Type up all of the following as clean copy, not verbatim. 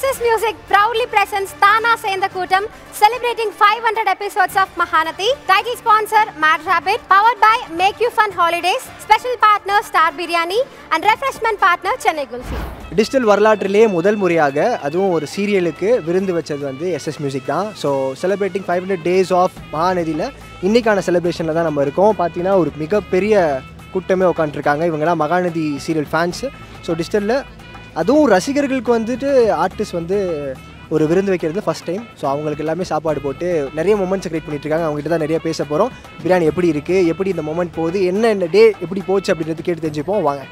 SS Music proudly presents Thana Senda Kootam, celebrating 500 episodes of Mahanati. Title sponsor Mad Rabbit, powered by Make You Fun Holidays, special partner Star Biryani and refreshment partner Chennai Gulfi. Digital வரலாற்றிலே முதல் முறையாக அதுவும் ஒரு சீரியலுக்கு விருந்து வச்சது வந்து SS Music தான். So celebrating 500 days of மகாநதியில் இன்றைக்கான செலிப்ரேஷனில் தான் நம்ம இருக்கோம். பார்த்தீங்கன்னா ஒரு மிகப்பெரிய கூட்டமே உட்காந்துருக்காங்க. இவங்கெல்லாம் மகாநதி சீரியல் ஃபேன்ஸு. ஸோ டிஜிட்டலில் அதுவும் ரசிகர்களுக்கு வந்துட்டு ஆர்டிஸ்ட் வந்து ஒரு விருந்து வைக்கிறது ஃபஸ்ட் டைம். ஸோ அவங்களுக்கு எல்லாமே சாப்பாடு போட்டு நிறைய மொமெண்ட்ஸ் க்ரியேட் பண்ணிட்டுருக்காங்க. அவங்ககிட்ட தான் நிறைய பேச போகிறோம். பிரியாணி எப்படி இருக்குது, எப்படி இந்த மொமெண்ட் போகுது, என்ன டே எப்படி போச்சு அப்படின்றது கேட்டு தெரிஞ்சுப்போம். வாங்க.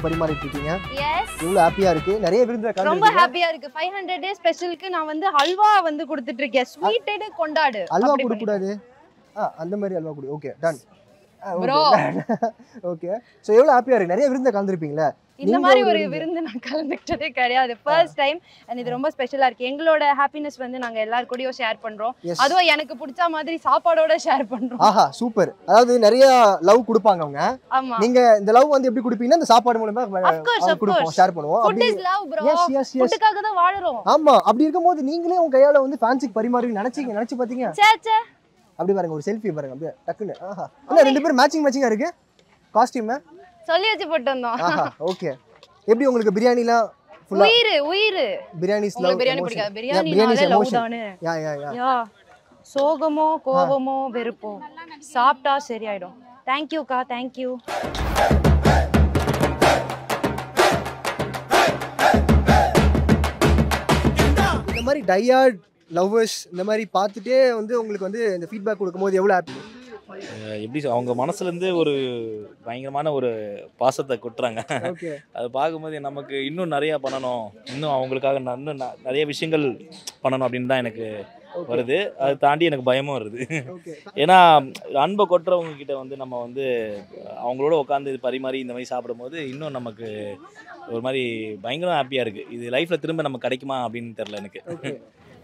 பரிமாறிட்டு இருக்கீங்க. இவ்வளவு ஹாப்பியா இருக்கு. நிறைய விருந்து கலந்து ரொம்ப ஹாப்பியா இருக்கு. 500 டே ஸ்பெஷலுக்கு நான் வந்து ஹல்வா வந்து கொடுத்துட்டு இருக்கேன். ஸ்வீட்டட் கொண்டாடு. ஹல்வா கொடுக்க கூடாது. அந்த மாதிரி ஹல்வா கொடு. Okay done bro. Okay. So எவ்வளவு ஹாப்பியா இருக்கு. நிறைய விருந்து கலந்துருப்பீங்களா? இந்த மாதிரி ஒரு விருந்து நான் கலந்துக்கிட்டதே கிடையாது. First time. and இது ரொம்ப ஸ்பெஷலா இருக்கு. எங்களோட ஹாப்பினஸ் வந்து நாங்க எல்லார் கூடயும் ஷேர் பண்றோம். அதுவும் எனக்கு பிடிச்ச மாதிரி சாப்பாடோட ஷேர் பண்றோம். ஆஹா சூப்பர். அதாவது நிறைய லவ் கொடுப்பாங்க அவங்க. ஆமா. நீங்க இந்த லவ் வந்து எப்படி கொடுப்பீங்கன்னா இந்த சாப்பாடு மூலமா கொடுப்போம், ஷேர் பண்ணுவோம். Food is love bro. ஃபுட்காக தான் வாழறோம். ஆமா. அப்படி இருக்கும்போது நீங்களே உங்க கையால வந்து ஃபேன்சிக்கு பரிமாறி நினைச்சு பாத்தீங்க? சே அப்படி பாருங்க, ஒரு செல்ஃபி பாருங்க அப்படியே டக்குன்னு. ஆஹா. என்ன ரெண்டு பேரும் மேட்சிங்கா இருக்கு காஸ்டியூம்? சொல்லி வச்சு போட்டு வந்தோம். ஆஹா ஓகே. எப்படி உங்களுக்கு பிரியாணிலாம் ஃபுல்லா உயிர் பிரியாணிஸ் லவ்? பிரியாணி பிடிக்காது. பிரியாணினால லவ் தானே. யா சோகமோ கோவமோ வெறுப்போ சாப்பிட்டா சரியாயிடும். தேங்க் யூ கா, தேங்க் யூ. இந்த மாதிரி டையார்ட் லவ்வர்ஸ் இந்த மாதிரி பார்த்துட்டே வந்து உங்களுக்கு வந்து இந்த ஃபீட்பேக் கொடுக்கும்போது எவ்வளோ ஹாப்பி? எப்படி அவங்க மனசுலேருந்து ஒரு பயங்கரமான ஒரு பாசத்தை கொட்டுறாங்க. அதை பார்க்கும்போது நமக்கு இன்னும் நிறையா பண்ணணும், இன்னும் அவங்களுக்காக இன்னும் நிறைய விஷயங்கள் பண்ணணும் அப்படின்னு தான் எனக்கு வருது. அதை தாண்டி எனக்கு பயமும் வருது. ஏன்னா அன்பை கொட்டுறவங்க கிட்ட வந்து நம்ம வந்து அவங்களோட உட்காந்து பரிமாறி இந்த மாதிரி சாப்பிடும்போது இன்னும் நமக்கு ஒரு மாதிரி பயங்கரம் ஹாப்பியாக இருக்குது. இது லைஃப்பில் திரும்ப நம்ம கிடைக்குமா அப்படின்னு தெரில எனக்கு.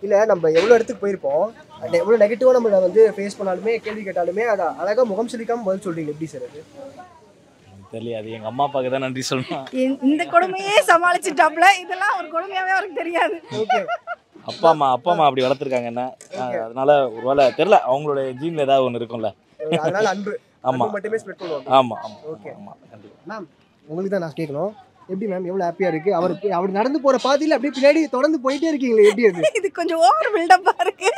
இல்லை நம்ம எவ்வளோ இடத்துக்கு போயிருப்போம், எவ்வளோ நெகட்டிவாக நம்ம வந்து ஃபேஸ் பண்ணாலுமே கேள்வி கேட்டாலுமே அதை அழகாக முகம் சொல்லிக்காமல் பதில் சொல்கிறீங்க. எப்படி சார் அது? தெரியல. அது எங்கள் அம்மா அப்பாவுக்கு தான் நன்றி சொல்லணும். இந்த கொடுமையே சமாளிச்சுட்டாப்ல. இதெல்லாம் ஒரு கொடுமையாவே அவருக்கு தெரியாது. ஓகே. அப்பா அம்மா அப்படி வளர்த்துருக்காங்க என்ன, அதனால ஒரு வேலை தெரியல, அவங்களோட ஜீன்ல ஏதாவது ஒன்று இருக்கும்ல, அதனால அன்பு ஆமாம் மட்டுமே ஸ்ப்ரெட் பண்ணுவாங்க. ஆமாம் ஆமாம். ஓகே மேம், உங்களுக்கு தான் நான் கேட்கணும். எப்படி மேம் எவ்வளோ ஹாப்பியாக இருக்குது? அவர் நடந்து போகிற பாதியில் அப்படியே பின்னாடி தொடர்ந்து போயிட்டே இருக்கீங்களே, எப்படி அது? இது கொஞ்சம் ஓவர் பில்டப்பாக இருக்கு.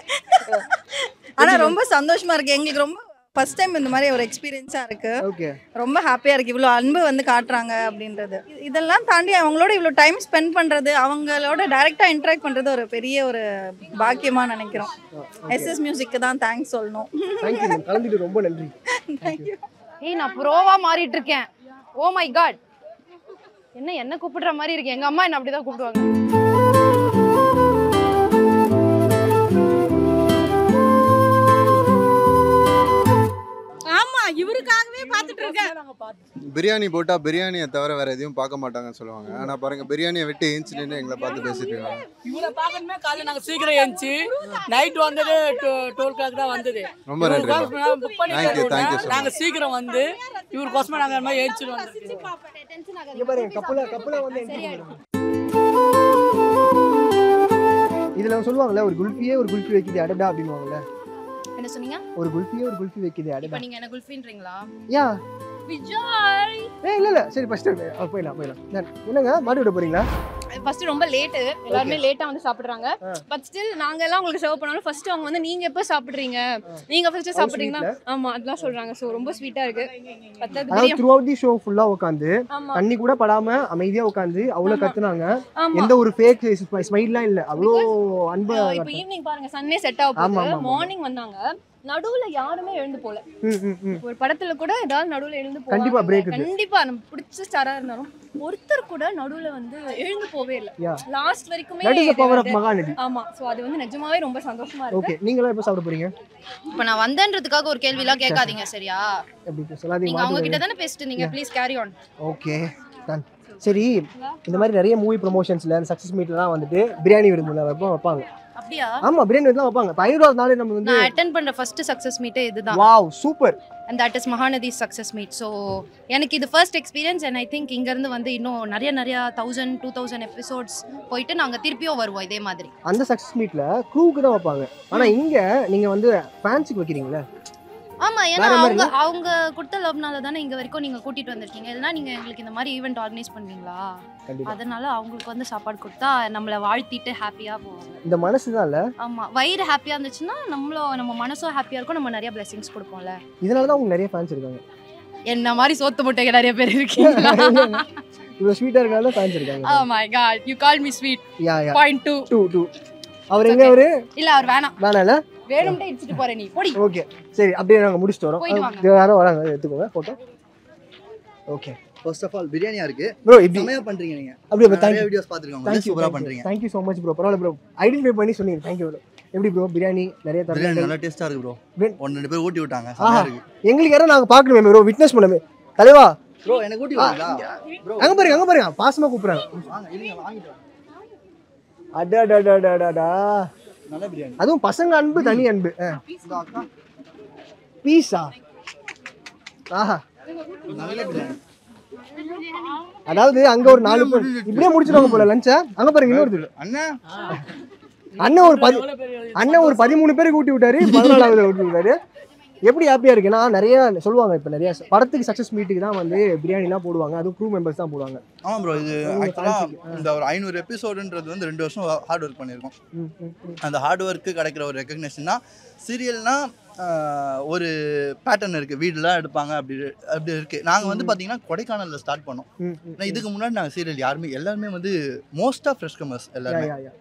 ஆனால் ரொம்ப சந்தோஷமா இருக்கு. எங்களுக்கு ரொம்ப ஃபர்ஸ்ட் டைம் இந்த மாதிரி ஒரு எக்ஸ்பீரியன்ஸாக இருக்கு. ஓகே. ரொம்ப ஹாப்பியாக இருக்குது. இவ்வளோ அன்பு வந்து காட்டுறாங்க அப்படின்றது. இதெல்லாம் தாண்டி அவங்களோட இவ்வளோ டைம் ஸ்பெண்ட் பண்ணுறது, அவங்களோட டைரெக்டாக இன்ட்ராக்ட் பண்ணுறது ஒரு பெரிய ஒரு பாக்கியமாக நினைக்கிறோம். SS Musicக்கு தான் தேங்க்ஸ் சொல்லணும். தேங்க்யூ மேம், கலந்துட்டு ரொம்ப நன்றி. தேங்க்யூ. நான் ப்ரோவா மாறிட்டு இருக்கேன். ஓ மை காட், என்ன கூப்பிடுற மாதிரி இருக்கு. எங்க அம்மா என்ன அப்படிதான் கூப்பிடுவாங்க. ஆமா, இவருக்காகவே பார்த்துட்டு இருக்கேன். பிரியாணி போட்டா பிரியாணியை தவிர வேற எதையும் பார்க்க மாட்டாங்கன்னு சொல்லுவாங்க. ஆனா பாருங்க, பிரியாணியை விட்டு ஏஞ்சிட்டு எங்களை பார்த்து பேசிட்டு இருக்காங்க. இவரை பார்க்கணுமே காலையில் நாங்கள் சீக்கிரம் ஏஞ்சி நைட் வந்தது 12 o'clock தான் வந்தது. ரொம்ப நன்றி. புக் பண்ணி நாங்கள் சீக்கிரம் வந்து இவருக்கோசமா நாங்கள் மாதிரி ஏஞ்சிட்டு வந்துருக்கோம். இதுல சொல்லுவாங்கல்ல, ஒரு குல்ஃபியே ஒரு குல்ஃபி வைக்குது அடடா அப்படின்னுவாங்கல்ல. என்ன சொன்னீங்க? ஒரு குல்ஃபியே ஒரு குல்ஃபி வைக்குது அடடா. இப்போ நீங்க என்ன குல்ஃபின்றீங்களா? யா விஜய். இல்ல சரி ஃபர்ஸ்ட் போயிடலாம். என்னங்க மாட்டி விட போறீங்களா? ஃபர்ஸ்ட் ரொம்ப லேட், எல்லாரும் லேட்டா வந்து சாப்பிடுறாங்க. பட் ஸ்டில் நாங்க எல்லாம் உங்களுக்கு சர்வ் பண்ணாலும் ஃபர்ஸ்ட் அவங்க வந்து நீங்க எப்ப சாப்பிடுறீங்க, நீங்க ஃபர்ஸ்ட் சாப்பிடுறீங்கன்னா ஆமா அதெல்லாம் சொல்றாங்க. சோ ரொம்ப ஸ்வீட்டா இருக்கு. அதாவது த்ரூ அவுட் தி ஷோ ஃபுல்லா உட்கார்ந்து தண்ணி கூட படாம அமைதியா உட்கார்ந்து அவ்வளவு கத்துனாங்க. எந்த ஒரு ஃபேக் ஸ்மைல்லாம் இல்ல, அவ்வளோ அன்பா. இப்போ ஈவினிங் பாருங்க, சன்னே செட் ஆக போகுது. மார்னிங் வந்தாங்க, நடுவுல யாருமே எழுந்து போல. ஒரு படத்துல கூட ஏதாவது நடுவுல எழுந்து போவாங்க. கண்டிப்பா பிரேக். கண்டிப்பா நம்ம பிடிச்ச ஸ்டாரா இருந்தாலும் ஒருத்தர் கூட நடுவுல வந்து எழுந்து போவே இல்ல. லாஸ்ட் வரைக்குமே. That is the power of Mahanadi. ஆமா. சோ அது வந்து நிஜமாவே ரொம்ப சந்தோஷமா இருக்கு. ஓகே, நீங்க எப்ப சாப்பிட போறீங்க? இப்போ நான் வந்தேன்றதுக்காக ஒரு கேள்வி எல்லாம் கேட்காதீங்க சரியா? எப்படி சொல்லாதீங்க. நீங்க அவங்க கிட்ட தான பேசிட்டு நீங்க please carry on. Okay done. சரி இந்த மாதிரி நிறைய மூவி ப்ரொமோஷன்ஸ்ல சக்ஸஸ் மீட்லாம் வந்துட்டு பிரியாணி விருந்துல வைப்பாங்க. அப்படியா? ஆமா பிரியாணி விருந்துலாம் வைப்பாங்க. 500வது நாள் நம்ம வந்து நான் அட்டெண்ட் பண்ற ஃபர்ஸ்ட் சக்சஸ் மீட்டே இதுதான். Wow super. and that is Mahanadi success meet. So எனக்கு இது first experience and I think இங்க இருந்து வந்து இன்னும் நிறைய 1000 2000 எபிசோட்ஸ் போயிட்டு நாங்க திருப்பியும் வருவோம் இதே மாதிரி. அந்த சக்ஸஸ் மீட்ல க்ரூக்கு தான் வைப்பாங்க. ஆனா இங்க நீங்க வந்து ஃபேன்ஸுக்கு வைக்கிறீங்களா? ஆமா, ஏன்னா அவங்க கொடுத்த லவ்னால தானே இங்க வரைக்கும் நீங்க கூட்டிட்டு வந்திருக்கீங்க. இல்லைன்னா நீங்க எங்களுக்கு இந்த மாதிரி ஈவெண்ட் ஆர்கனைஸ் பண்ணுவீங்களா? அதனால அவங்களுக்கு வந்து சாப்பாடு கொடுத்தா நம்மள வாழ்த்திட்டு ஹாப்பியா போவாங்க. இந்த மனசு தான்ல. ஆமா, வயிறு ஹாப்பியா இருந்துச்சுன்னா நம்ம மனசும் ஹாப்பியா இருக்கும். நம்ம நிறைய பிளெஸிங்ஸ் கொடுப்போம்ல. இதனால தான் உங்களுக்கு நிறைய ஃபேன்ஸ் இருக்காங்க. என்ன மாதிரி சோத்து முட்டைக்கு நிறைய பேர் இருக்கீங்களா? இவ்வளவு ஸ்வீட்டா இருக்கனால ஃபேன்ஸ் இருக்காங்க. Oh my god, you called me sweet. Yeah. Point 2. அவர் எங்க அவரு? இல்ல அவர் வேணாம்ல. வேணும்டே இடிச்சிட்டு போறே நீ. போடி. ஓகே. சரி அப்படியே நாங்க முடிச்சிட்டு வரோம். யாரோ வராங்க எடுத்துக்கோங்க photo. Okay. First of all பிரியாணியா இருக்கு. ப்ரோ இப்படி செமையா பண்றீங்க நீங்க. அப்படியே நிறைய வீடியோஸ் பாத்துர்க்கோம். சூப்பரா பண்றீங்க. Thank you so much bro. பரவாயில்லை bro. ஐடென்டிஃபை பண்ணி சொன்னீங்க. Thank you bro. எப்படி ப்ரோ பிரியாணி நிறைய தரல. பிரியாணி நல்லா டேஸ்டா இருக்கு ப்ரோ. ஒன்னு ரெண்டு பேர் ஊட்டி விட்டாங்க. செமையா இருக்கு. எங்களுக்கு யாரோ நாங்க பார்க்கணுமே ப்ரோ, விட்னஸ் பண்ணவே. தலைவா ப்ரோ எனக்கு ஊட்டி விடுங்க ப்ரோ. அங்க பாருங்க பாசமா கூப்பிடுறாங்க. வாங்க இல்லங்க வாங்கிட்டு. அடடடடடடா. நல்ல பிரியாணி. அதுவும் பசங்க அன்பு தனி அன்பு. பீஸா. ஆஹா நல்ல பிரியாணி. அதாவது அங்க ஒரு 4 பேர் இப்படியே முடிச்சிடுவாங்க போல லஞ்சா. அங்க பாருங்க இன்னொரு அண்ணன் ஒரு 13 பேருக்கு ஊட்டி விட்டாரு. 14வது ஊட்டி விட்டாரு. எப்படி ஹாப்பியா இருக்குன்னா நிறைய சொல்லுவாங்க. இப்போ நிறைய படத்துக்கு சக்ஸஸ் மீட்டுக்கு தான் வந்து பிரியாணிலாம் போடுவாங்க. அதுவும் க்ரூ மெம்பர்ஸ் தான் போடுவாங்க. ஆமா ப்ரோ, இது ஆக்சுவலாக இந்த ஒரு 500 எபிசோடுன்றது வந்து 2 வருஷம் ஹார்ட் ஒர்க் பண்ணியிருக்கோம். அந்த ஹார்ட் ஒர்க்கு கிடைக்கிற ஒரு ரெக்கக்னேஷன் தான். சீரியல்னா ஒரு பேட்டர்ன் இருக்குது, வீடுலாம் எடுப்பாங்க, அப்படி இருக்குது. நாங்கள் வந்து பார்த்தீங்கன்னா கொடைக்கானலில் ஸ்டார்ட் பண்ணோம். இதுக்கு முன்னாடி நாங்கள் சீரியல் எல்லாருமே வந்து மோஸ்ட்டாக ஃப்ரெஷ் கமர்ஸ் எல்லாருமே.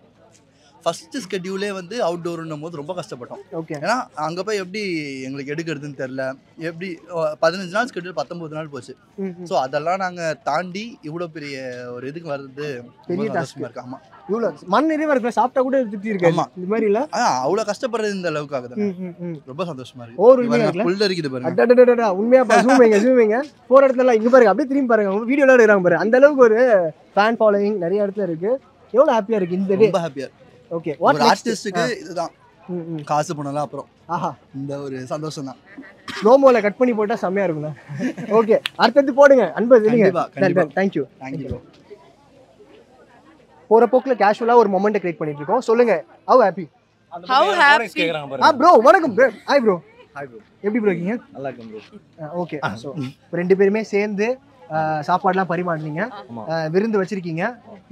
ஃபர்ஸ்ட் ஸ்கெட்யூலே வந்து அவுட்டோர்னும் போது ரொம்ப கஷ்டப்பட்டோம். ஏன்னா அங்கே போய் எப்படி எங்களுக்கு எடுக்கிறதுன்னு தெரில. எப்படி 15 நாள் ஸ்கெட்யூல் 19 நாள் போச்சு. ஸோ அதெல்லாம் நாங்கள் தாண்டி இவ்வளோ பெரிய ஒரு இதுக்கு வர்றது பெரிய கஷ்டமாக இருக்கு. ஆமாம், இவ்வளோ மண் நிறைய இருக்கு. சாப்பிட்டா கூட திருப்தி இருக்கு. ஆமாம், இந்த மாதிரி இல்லை. அவ்வளோ கஷ்டப்படுறது இந்த அளவுக்காக தான். ரொம்ப சந்தோஷமா இருக்கு. புல் இருக்குது பாருங்க. உண்மையா ஜூமிங்க போற இடத்துல இங்க பாருங்க, அப்படியே திரும்பி பாருங்க. வீடியோல எடுக்கிறாங்க பாருங்க. அந்த அளவுக்கு ஒரு ஃபேன் ஃபாலோயிங் நிறைய இடத்துல இருக்கு. எவ்வளோ ஹாப்பியா இருக்கு இந்த டே. ரொம்ப ஹாப்பியா. ஓகே, ஒரு ஆர்டிஸ்டுக்கு இதுதான் காசு பண்ணலாம். அப்புறம் இந்த ஒரு சந்தோஷம் தான். ரோமோல கட் பண்ணி போட்டா செம்மையா இருக்குங்க. ஓகே, அடுத்து போடுங்க. அன்பு இல்லைங்க. தேங்க்யூ. போற போக்குல கேஷுவலா ஒரு மொமெண்ட் கிரியேட் பண்ணிட்டு இருக்கோம். சொல்லுங்க, ஹவ் ஹாப்பி? ப்ரோ வணக்கம் ப்ரோ. Hi bro. எப்படி ப்ரோ இருக்கீங்க? நல்லா இருக்கேன் ப்ரோ. ஓகே, ஸோ 2 பேருமே சேர்ந்து சாப்பாடுலாம் பரிமாறுனீங்க, விருந்து வச்சிருக்கீங்க.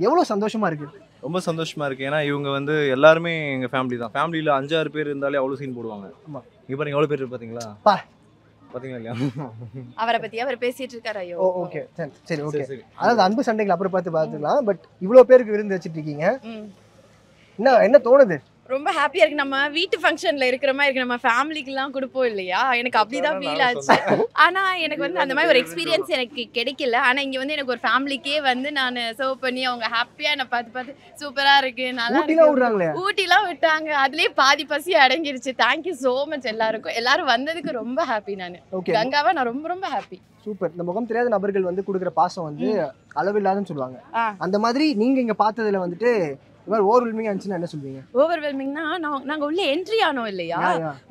எவ்வளோ சந்தோஷமா இருக்கு? ரொம்ப சந்தோஷமா இருக்கு. ஏன்னா இவங்க வந்து எல்லாருமே எங்க ஃபேமிலி தான். ஃபேமிலியில 5-6 பேர் இருந்தாலே அவ்வளோ சீன் போடுவாங்க. ஆமா, இங்க பாருங்க எவ்வளோ பேர் பாத்தீங்களா? பாத்தீங்களா இல்லையா? அவரை பத்தி அவர் பேசிட்டு இருக்காரு. ஐயோ ஓகே சரி ஓகே. அதாவது அன்பு சண்டைகள் அப்புறம் பார்த்துக்கலாம். பட் இவ்வளோ பேருக்கு விருந்து வச்சிட்டு இருக்கீங்க, என்ன தோணுது? ரொம்ப ஹாப்பியா இருக்கு. நம்ம வீட்டு ஃபங்க்ஷன்ல இருக்கிற மாதிரி இருக்கு. நம்ம ஃபேமிலிக்குலாம் கொடுப்போம் இல்லையா, எனக்கு அப்படிதான் ஃபீல் ஆச்சு. ஆனா எனக்கு வந்து அந்த மாதிரி ஒரு எக்ஸ்பீரியன்ஸ் எனக்கு கிடைக்கல. ஆனா இங்க வந்து எனக்கு ஒரு ஃபேமிலிக்கே வந்து நான் சர்வ் பண்ணி அவங்க ஹாப்பியா நான் பார்த்து சூப்பரா இருக்கு, நல்லா இருக்கு. ஊட்டிலாம் விட்டாங்க, அதுலயே பாதி பசி அடங்கிருச்சு. தேங்க்யூ சோ மச் எல்லாருக்கும். எல்லாரும் வந்ததுக்கு ரொம்ப ஹாப்பி. நான் கங்காவா நான் ரொம்ப ரொம்ப ஹாப்பி. சூப்பர். இந்த முகம் தெரியாத நபர்கள் வந்து கொடுக்குற பாசம் வந்து அளவில்லாதுன்னு சொல்லுவாங்க. அந்த மாதிரி நீங்க இங்க பார்த்ததுல வந்துட்டு ஓவர்வெல்மிங்கா இருந்துச்சுன்னா என்ன சொல்வீங்க? ஓவர்வெல்மிங்னா நாங்க உள்ள என்ட்ரி ஆனோம் இல்லையா,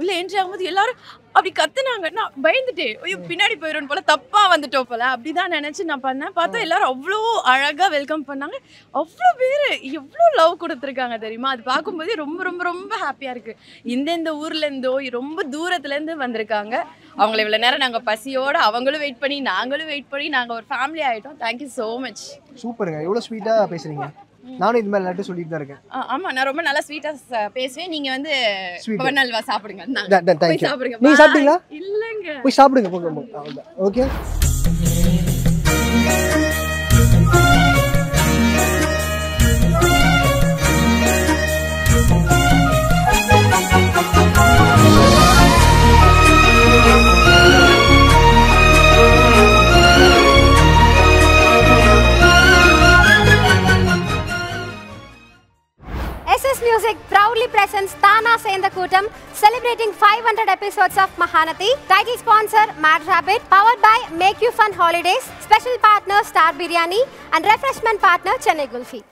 உள்ள என்ட்ரி ஆகும்போது எல்லாரும் அப்படி கத்துனாங்க. நான் பயந்துட்டேன், ஐயோ பின்னாடி போயிடும் போல, தப்பா வந்துட்டோம் போல, அப்படிதான் நினைச்சு நான் பண்ணேன். பார்த்தா எல்லாரும் அவ்வளோ அழகா வெல்கம் பண்ணாங்க. அவ்வளோ பேர் எவ்வளோ லவ் கொடுத்துருக்காங்க தெரியுமா. அது பார்க்கும்போதே ரொம்ப ரொம்ப ரொம்ப ஹாப்பியா இருக்கு. இந்த ஊர்ல இருந்தோ ரொம்ப தூரத்துல இருந்து வந்திருக்காங்க. அவங்களை இவ்வளவு நேரம் நாங்க பசியோட அவங்களும் வெயிட் பண்ணி நாங்களும் வெயிட் பண்ணி நாங்க ஒரு ஃபேமிலி ஆயிட்டோம். Thank you so much. சூப்பருங்க, எவ்வளவு ஸ்வீட்டா பேசுறீங்க. நானும் இது மாதிரி எல்லாரும் சொல்லிட்டு தான் இருக்கேன். ஆமா, நான் ரொம்ப நல்லா ஸ்வீட்டா பேசுவேன். நீங்க வந்து பவன் அல்வா சாப்பிடுங்க. போய் சாப்பிடுங்க. நீங்க சாப்பிட்டீங்களா? இல்லங்க, போய் சாப்பிடுங்க போங்க. Okay, Music proudly presents Tana Senda Kootam, celebrating 500 episodes of Mahanati. Title sponsor Mad Rabbit, powered by Make You Fun Holidays, special partner Star Biryani, and refreshment partner Chennai Gulfi.